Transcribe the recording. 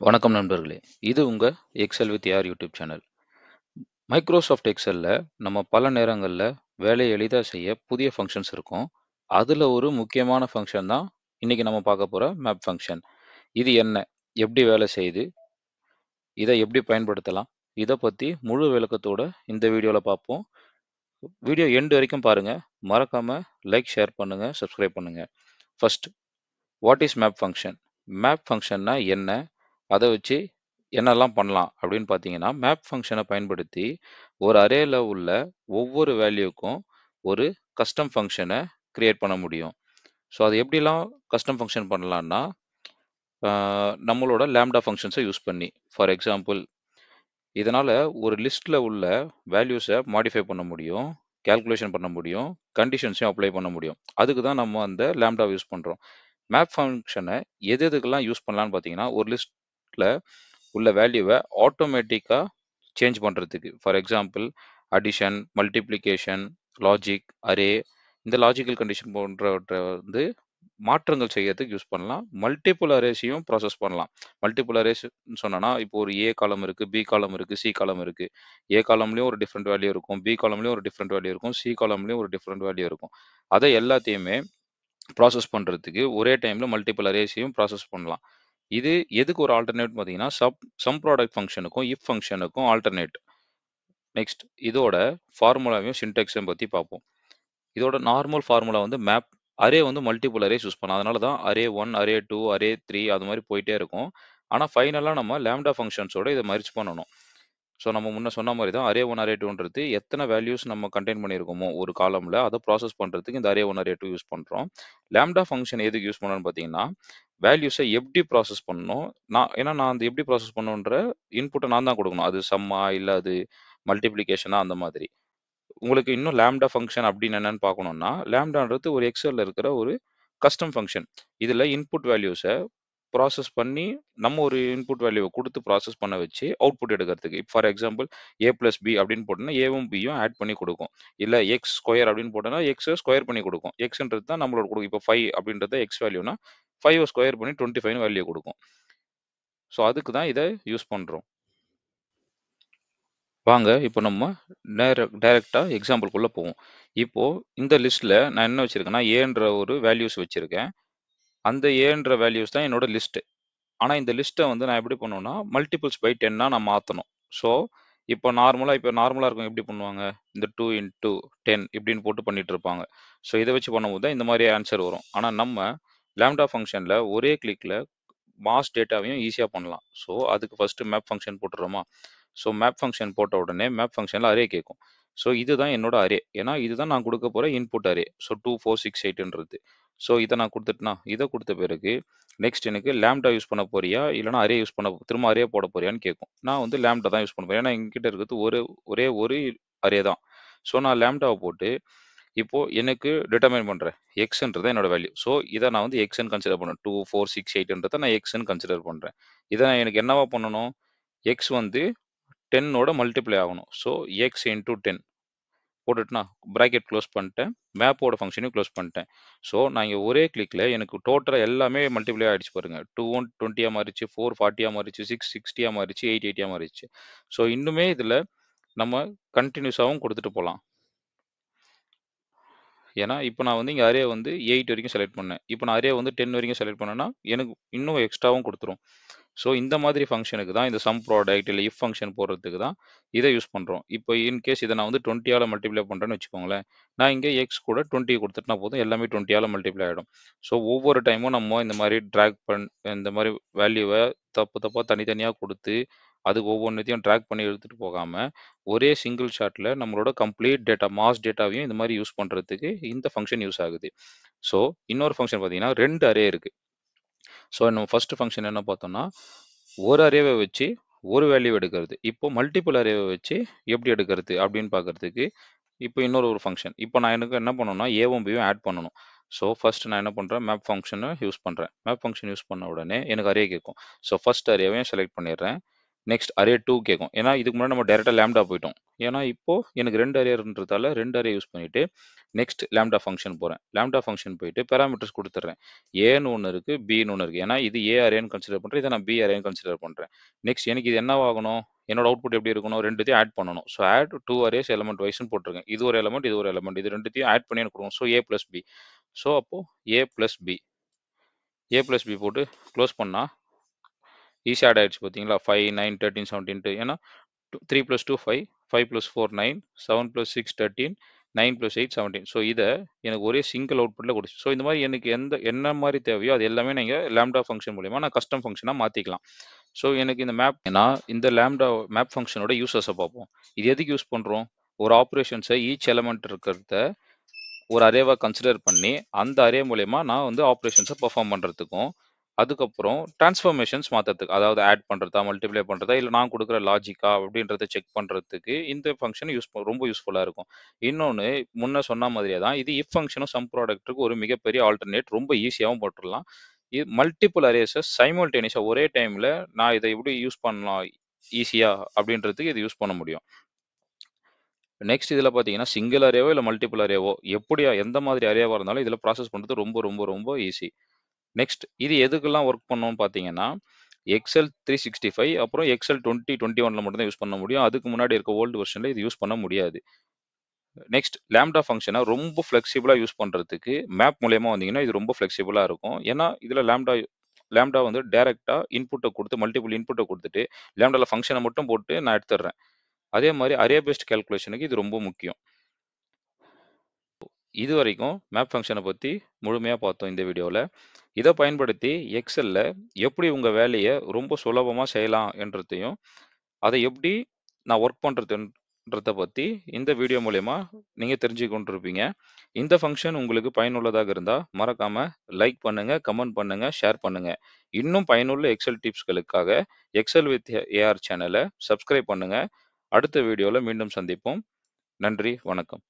வணக்கம் நண்பர்களே! இது உங்க எக்ஸல் வித் யார் யூடியூப் சேனல். மைக்ரோசாஃப்ட் எக்ஸல்ல நம்ம பல நேரங்கள்ல வேலைய எளிதா செய்ய புதிய ஃபங்ஷன்ஸ் இருக்கும். அதுல ஒரு முக்கியமான ஃபங்ஷன் தான் இன்னைக்கு நம்ம பார்க்க போற மேப் ஃபங்ஷன். இது என்ன? எப்படி வேலை செய்யுது? இத எப்படி பயன்படுத்தலாம்? இத பத்தி முழு விளக்கத்தோட இந்த வீடியோல பார்ப்போம். வீடியோ எண்ட் வரைக்கும் பாருங்க. மறக்காம லைக், ஷேர் பண்ணுங்க, சப்ஸ்கிரைப் பண்ணுங்க. First what is map function? Map ஃபங்ஷன்னா என்ன? அத வச்சு என்னெல்லாம் பண்ணலாம் அப்படின்னு பார்த்தீங்கன்னா, மேப் ஃபங்ஷன பயன்படுத்தி ஒரு அரேல உள்ள ஒவ்வொரு வேல்யூக்கும் ஒரு கஸ்டம் ஃபங்ஷன கிரியேட் பண்ண முடியும். ஸோ அது எப்படிலாம் கஸ்டம் ஃபங்ஷன் பண்ணலான்னா, ஆ நம்மளோட லாம்ப்டா ஃபங்ஷன்ஸ யூஸ் பண்ணி. ஃபார் எக்ஸாம்பிள், இதனால ஒரு லிஸ்ட்ல உள்ள வேல்யூஸ மாடிஃபை பண்ண முடியும், கால்குலேஷன் பண்ண முடியும், கண்டிஷன்ஸையும் அப்ளை பண்ண முடியும். அதுக்கு தான் நம்ம அந்த லாம்ப்டாவ யூஸ் பண்றோம். மேப் ஃபங்ஷன எது எதுக்கெல்லாம் யூஸ் பண்ணலான்னு பார்த்தீங்கன்னா, ஒரு லிஸ்ட்ல உள்ள வேல்யூவ ஆட்டோமேட்டிக்கா சேஞ்ச் பண்றதுக்கு. For example addition, multiplication, logic, array இந்த லாஜிக்கல் கண்டிஷன் போன்றவற்றை மாற்றங்கள் செய்யறதுக்கு யூஸ் பண்ணலாம். மல்டிபிள் அரேஸையும் ப்ராசஸ் பண்ணலாம். மல்டிபிள் அரேஸ் சொன்னோம்னா, இப்போ ஒரு ஏ காலம் இருக்கு, பி காலம் இருக்கு, சி காலம் இருக்கு. ஏ காலம்லயும் ஒரு டிஃபரெண்ட் வேல்யூ இருக்கும், பி காலம்லயும் ஒரு டிஃபரெண்ட் வேல்யூ இருக்கும், சி காலம்லயும் ஒரு டிஃபரெண்ட் வேல்யூ இருக்கும். அதை எல்லாத்தையுமே ப்ராசஸ் பண்றதுக்கு ஒரே டைம்ல மல்டிபிள் அரேஸையும் ப்ராசஸ் பண்ணலாம். இது எதுக்கு ஒரு ஆல்டர்னேட் பார்த்தீங்கன்னா, சம் ப்ராடக்ட் ஃபங்ஷனுக்கும், இஃப் ஃபங்ஷனுக்கும் ஆல்டர்னேட். நெக்ஸ்ட் இதோட ஃபார்முலாவையும் சின்டாக்ஸையும் பத்தி பார்ப்போம். இதோட நார்மல் ஃபார்முலா வந்து மேப் அரே வந்து மல்டிபிள் அரேஸ் யூஸ் பண்ணலாம். அதனால தான் அரே 1, அரே 2, அரே 3 அது மாரி போயிட்டே இருக்கும். ஆனா ஃபைனலா நம்ம லாம்ப்டா ஃபங்ஷன்ஸோட இத மெர்ஜ் பண்ணணும். ஸோ நம்ம முன்ன சொன்ன மாரி தான் அரே 1, அரே 2ன்றது எத்தன வேல்யூஸ் நம்ம கன்டெயின் பண்ணியிருக்கோமோ ஒரு காலம்ல, அத ப்ராசஸ் பண்றதுக்கு இந்த அரே 1, அரே 2 யூஸ் பண்றோம். லாம்ப்டா ஃபங்ஷன் எதுக்கு யூஸ் பண்ணணும்னு பார்த்தீங்கன்னா, வேல்யூஸ எப்படி ப்ராசஸ் பண்ணணும், நான் அந்த எப்படி ப்ராசஸ் பண்ணணுன்ற இன்புட்ட நான் தான் குடுக்கணும். அது சம்மா, இல்ல அது மல்டிப்ளிகேஷனா அந்த மாதிரி. உங்களுக்கு இன்னும் லாம்ப்டா ஃபங்ஷன் அப்படின்னு என்னன்னு பார்க்கணும்னா, லாம்ப்டான்றது ஒரு எக்ஸல்ல இருக்கிற ஒரு கஸ்டம் ஃபங்ஷன். இதுல இன்புட் வேல்யூஸ ப்ராசஸ் பண்ணி, நம்ம ஒரு இன்புட் வேல்யூவ குடுத்து ப்ராசஸ் பண்ண வச்சு, அவுட்புட் எடுக்கிறதுக்கு. For example A plus B அப்படின்னு போட்டோம்னா, ஏவும் பியும் ஆட் பண்ணி குடுக்கும். இல்ல எக்ஸ் ஸ்கொயர் அப்படின்னு போட்டோம்னா, எக்ஸ ஸ்கொயர் பண்ணி குடுக்கும். எக்ஸ்ன்றது தான் நம்மளோட குடுக்கும். இப்போ 5 அப்படின்றத எக்ஸ் வேல்யூனா, 5 ஸ்கொயர் பண்ணி 25ன்னு வேல்யூ குடுக்கும். ஸோ அதுக்கு தான் இத யூஸ் பண்றோம். வாங்க இப்போ நம்ம டைரக்ட்டா எக்ஸாம்பிள்க்குள்ள போவோம். இப்போ இந்த லிஸ்ட்ல நான் என்ன வச்சிருக்கேன்னா, ஏன்ற ஒரு வேல்யூஸ் வச்சிருக்கேன். அந்த ஏன்ற வேல்யூஸ் தான் என்னோட லிஸ்ட். ஆனா இந்த லிஸ்ட்ட வந்து நான் எப்படி பண்ணுவேன்னா, மல்டிபிள்ஸ் பை 10ஆ நான் மாத்தணும். ஸோ, இப்போ நார்மலா இருக்கவங்க எப்படி பண்ணுவாங்க? இந்த 2 இன்டூ 10 இப்படின்னு போட்டு பண்ணிட்டு இருப்பாங்க. ஸோ இத வச்சு பண்ணும்போது தான் இந்த மாரி ஆன்சர் வரும். ஆனா நம்ம லாம்ப்டா ஃபங்ஷன்ல ஒரே கிளிக்ல மாஸ் டேட்டாவையும் ஈஸியா பண்ணலாம். ஸோ அதுக்கு ஃபர்ஸ்ட் மேப் ஃபங்ஷன் போட்டுறோமா? ஸோ மேப் ஃபங்ஷன் போட்ட உடனே மேப் ஃபங்ஷன்ல அரே கேட்கும். ஸோ இதுதான் என்னோட அரே. ஏன்னா இதுதான் நான் குடுக்க போற இன்புட் அரே. ஸோ 2, 4, 6, 8ன்றது. ஸோ இத நான் குடுத்துட்டேனா, இத குடுத்த பிறகு நெக்ஸ்ட் எனக்கு லாம்ப்டா யூஸ் பண்ண போறியா? இல்லன்னா அரே யூஸ் பண்ண திரும்ப அரே போட போறியான்னு கேட்கும். நான் வந்து லாம்ப்டா தான் யூஸ் பண்ண போறேன். ஏன்னா என்கிட்ட இருக்கிறது ஒரே ஒரு அரே தான். ஸோ நான் லாம்ப்டாவ போட்டு இப்போ எனக்கு டிட்டர்மைன் பண்றேன். எக்ஸ்ன்றது என்னோட வேல்யூ. ஸோ இத நான் வந்து எக்ஸ்ன்னு கன்சிடர் பண்ணணும். 2, 4, 6, 8ன்றத நான் எக்ஸ்ன்னு கன்சிடர் பண்றேன். இத நான் எனக்கு என்னவா பண்ணணும்? எக்ஸ் வந்து 10ஓட மல்டிப்ளை ஆகணும். ஸோ எக்ஸ் இன்டூ 10 போட்டுட்டேனா, பிராக்கெட் க்ளோஸ் பண்ணிட்டேன். மேப்போட ஃபங்ஷனையும் க்ளோஸ் பண்ணிட்டேன். ஸோ நான் இங்க ஒரே கிளிக்ல எனக்கு டோட்டலா எல்லாமே மல்டிப்ளை ஆயிடுச்சு பாருங்க. 2 1 20ஆ மாறிச்சு, 4 40ஆ மாறிச்சு, 6 60ஆ மாறிச்சு, 8 80ஆ மாறிச்சு. ஸோ இன்னுமே இதுல நம்ம கன்டினியூஸாவும் குடுத்துட்டு போலாம். ஏன்னா, இப்ப நான் வந்து இங்க அரே வந்து 8 வரைக்கும் செலக்ட் பண்ணேன். இப்ப நான் அரே வந்து 10 வரைக்கும் செலக்ட் பண்ணேன்னா, எனக்கு இன்னும் எக்ஸ்ட்ராவும் குடுத்துரும். ஸோ இந்த மாதிரி ஃபங்ஷனுக்கு தான் இந்த சம் ப்ராடக்ட் இல்ல இஃப் ஃபங்ஷன் போடுறதுக்கு தான் இத யூஸ் பண்றோம். இப்போ இன்கேஸ் இத நான் வந்து 20ஆல மல்டிப்ளை பண்றேன்னு வச்சுக்கோங்களேன். நான் இங்க எக்ஸ் கூட 20 குடுத்துட்டா போதும். எல்லாமே 20ஆல மல்டிப்ளை ஆயிடும். ஸோ ஒவ்வொரு டைமும் நம்ம இந்த மாரி இந்த மாரி வேல்யூவ தப்பு தப்பா தனித்தனியா குடுத்து, அது ஒவ்வொன்னத்தையும் டிராக் பண்ணி எடுத்துட்டு போகாம, ஒரே சிங்கிள் ஷாட்ல நம்மளோட கம்ப்ளீட் டேட்டா, மாஸ் டேட்டாவையும் இந்த மாரி யூஸ் பண்றதுக்கு இந்த ஃபங்ஷன் யூஸ் ஆகுது. ஸோ இன்னொரு ஃபங்ஷன் பார்த்தீங்கன்னா, 2 அரே இருக்கு. ஸோ நம்ம ஃபர்ஸ்ட் ஃபங்ஷன் என்ன பார்த்தோம்னா, ஒரு அரேவ வச்சு ஒரு வேல்யூ எடுக்கிறது. இப்போ மல்டிபிள் அரேவ வச்சு எப்படி எடுக்கிறது அப்படின்னு பார்க்கறதுக்கு, இப்போ இன்னொரு ஃபங்ஷன். இப்போ நான் எனக்கு என்ன பண்ணணும்னா, ஏவும் பியும் ஆட் பண்ணணும். ஸோ ஃபர்ஸ்ட் நான் என்ன பண்றேன், மேப் ஃபங்ஷன யூஸ் பண்றேன். மேப் ஃபங்ஷன் யூஸ் பண்ண உடனே எனக்கு அரே கேட்கும். ஸோ ஃபர்ஸ்ட் அரேவையும் செலக்ட் பண்ணிடுறேன். நெக்ஸ்ட் அரே 2 கேட்கும். ஏன்னா இதுக்கு முன்னாடி நம்ம டைரக்டா லாம்ப்டா போயிட்டோம். ஏன்னா இப்போ எனக்கு 2 அரேன்றதால 2 அரே யூஸ் பண்ணிட்டு நெக்ஸ்ட் லாம்ப்டா ஃபங்ஷன் போறேன். லாம்ப்டா ஃபங்ஷன் போயிட்டு பாராமீட்டர்ஸ் குடுத்துடுறேன். ஏன்னு ஒண்ணு இருக்கு, பின்னு ஒண்ணு இருக்கு. ஏன்னா இது ஏ அரேன்னு கன்சிடர் பண்றேன். இதை நான் பி அரேன்னு கன்சிடர் பண்றேன். நெக்ஸ்ட் எனக்கு இது என்னவாகணும்? என்னோட அவுட்புட் எப்படி இருக்கணும்? 2த்தையும் ஆட் பண்ணணும். ஸோ ஆட் 2 அரேஸ் எலிமெண்ட் வைஸ்ன்னு போட்டிருக்கேன். இது ஒரு எலிமெண்ட், இது ஒரு எலிமெண்ட். இது 2த்தையும் ஆட் பண்ணி எனக்கு கொடுக்கணும். ஸோ ஏ பிளஸ் பி. ஸோ அப்போ ஏ பிளஸ் பி. ஏ பிளஸ் பி போட்டு க்ளோஸ் பண்ணா ஈஸி ஆட் ஆயிடுச்சு பார்த்தீங்களா? 5, 9, 13, 17. ஏன்னா 3 + 2 5, 5 + 4 9, 7 + 6 13, 9 + 8 17. ஸோ இதை எனக்கு ஒரே சிங்கிள் அவுட்புட்டில் கொடுச்சு. ஸோ இந்த மாதிரி எனக்கு என்ன மாதிரி தேவையோ அது எல்லாமே நீங்கள் லாம்ப்டா ஃபங்க்ஷன் மூலியமா நான் கஸ்டம் ஃபங்க்ஷனாக மாற்றிக்கலாம். ஸோ எனக்கு இந்த மேப் இந்த லாம்ப்டா மேப் ஃபங்க்ஷனோட யூசஸை பார்ப்போம். இது எதுக்கு யூஸ் பண்ணுறோம்? ஒரு ஆப்ரேஷன்ஸை ஈச் எலமெண்ட் இருக்கிறத ஒரு அரேவா கன்சிடர் பண்ணி அந்த அரே மூலயமா நான் வந்து ஆப்ரேஷன்ஸை பெர்ஃபார்ம் பண்ணுறதுக்கும், அதுக்கப்புறம் டிரான்ஸ்ஃபர்மேஷன்ஸ் மாற்றுறதுக்கு, அதாவது ஆட் பண்ணுறதா, மல்டிப்ளை பண்ணுறதா, இல்லை நான் கொடுக்குற லாஜிக்கா அப்படின்றத செக் பண்ணுறதுக்கு இந்த ஃபங்க்ஷன் ரொம்ப யூஸ்ஃபுல்லாக இருக்கும். இன்னொன்று முன்ன சொன்ன மாதிரியே தான் இது இஃப் ஃபங்க்ஷனும் சம் ப்ராடக்ட்டுக்கு ஒரு மிகப்பெரிய ஆல்டர்னேட், ரொம்ப ஈஸியாகவும் போட்டுடலாம். இது மல்டிபிள் அரேஸை சைமல்டேனியஸாக ஒரே டைமில் நான் இதை எப்படி யூஸ் பண்ணலாம் ஈஸியாக அப்படின்றதுக்கு இது யூஸ் பண்ண முடியும். நெக்ஸ்ட் இதில் பார்த்தீங்கன்னா சிங்கிள் அரேவோ இல்லை மல்டிபிள் அரேவோ எப்படியா எந்த மாதிரி அரேவாக இருந்தாலும் இதில் ப்ராசஸ் பண்ணுறது ரொம்ப ரொம்ப ரொம்ப ஈஸி. நெக்ஸ்ட் இது எதுக்கெல்லாம் ஒர்க் பண்ணணும்னு பார்த்தீங்கன்னா எக்ஸல் 365 அப்புறம் எக்ஸல் 2021 மட்டும் தான் யூஸ் பண்ண முடியும். அதுக்கு முன்னாடி இருக்க ஓல்டு வெர்ஷனில் இது யூஸ் பண்ண முடியாது. நெக்ஸ்ட் லாம்ப்டா ஃபங்க்ஷனை ரொம்ப ஃப்ளெக்சிபிளாக யூஸ் பண்ணுறதுக்கு மேப் மூலயமா வந்தீங்கன்னா இது ரொம்ப ஃப்ளெக்சிபிளாக இருக்கும். ஏன்னா இதில் லாம்ப்டா வந்து டைரெக்டாக இன்புட்டை கொடுத்து மல்டிபிள் இன்புட்டை கொடுத்துட்டு லாம்ப்டாவில் ஃபங்க்ஷனை மட்டும் போட்டு நான் எடுத்துடுறேன். அதே மாதிரி அரே பேஸ்ட் கால்குலேஷனுக்கு இது ரொம்ப முக்கியம். இது வரைக்கும் மேப் ஃபங்க்ஷனை பற்றி முழுமையாக பார்த்தோம் இந்த வீடியோவில். இதை பயன்படுத்தி எக்ஸலில் எப்படி உங்கள் வேலையை ரொம்ப சுலபமாக செய்யலாம் என்றதையும், அதை எப்படி நான் ஒர்க் பண்ணுறதுன்றதை பற்றி இந்த வீடியோ மூலயமா நீங்கள் தெரிஞ்சு கொண்டிருப்பீங்க. இந்த ஃபங்க்ஷன் உங்களுக்கு பயனுள்ளதாக இருந்தால் மறக்காமல் லைக் பண்ணுங்கள், கமெண்ட் பண்ணுங்கள், ஷேர் பண்ணுங்கள். இன்னும் பயனுள்ள எக்ஸல் டிப்ஸ்களுக்காக எக்ஸல் வித் ஏஆர் சேனலை சப்ஸ்கிரைப் பண்ணுங்கள். அடுத்த வீடியோவில் மீண்டும் சந்திப்போம். நன்றி, வணக்கம்.